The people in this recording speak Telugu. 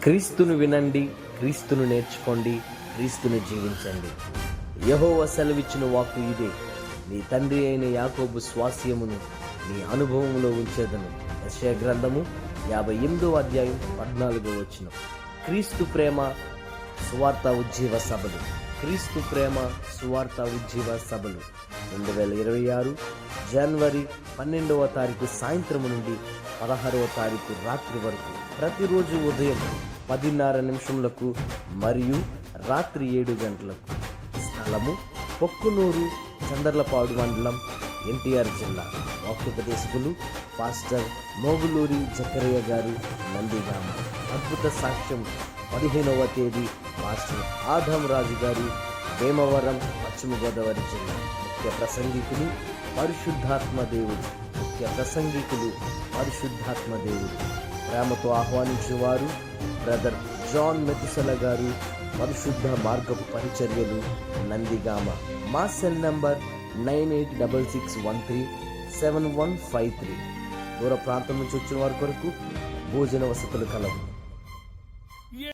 క్రీస్తును వినండి, క్రీస్తును నేర్చుకోండి, క్రీస్తును జీవించండి. యెహోవా సెలవిచ్చిన వాక్కు ఇదే: నీ తండ్రి అయిన యాకోబు స్వాస్యమును నీ అనుభవంలో ఉంచేదను. యెషయా గ్రంథము 58:14. క్రీస్తు ప్రేమ సువార్త ఉజ్జీవ సభలు. క్రీస్తు ప్రేమ సువార్త ఉజ్జీవ సభలు 2026 జనవరి 12వ తారీఖు సాయంత్రం నుండి 16వ తారీఖు రాత్రి వరకు ప్రతిరోజు ఉదయం 10:30 మరియు రాత్రి 7 గంటలకు. స్థలము పొక్కునూరు, చందర్లపాడు మండలం, ఎన్టీఆర్ జిల్లా. వాక్యోపదేశకులు పాస్టర్ మోగులూరి జకరయ్య గారు, నందిగామ. అద్భుత సాక్ష్యం 15వ తేదీ పాస్టర్ ఆదం రాజు గారు, భీమవరం, పశ్చిమ గోదావరి జిల్లా. ముఖ్య ప్రసంగికులు పరిశుద్ధాత్మ దేవుడు. ప్రేమతో ఆహ్వానించిన వారు బ్రదర్ జాన్ మెతుసల గారు, పరిశుద్ధ మార్గపు పరిచర్యలు, నందిగామ. మా సెల్ నంబర్ 9866137153. దూర ప్రాంతం నుంచి వచ్చిన వారి కొరకు భోజన వసతులు కలవు.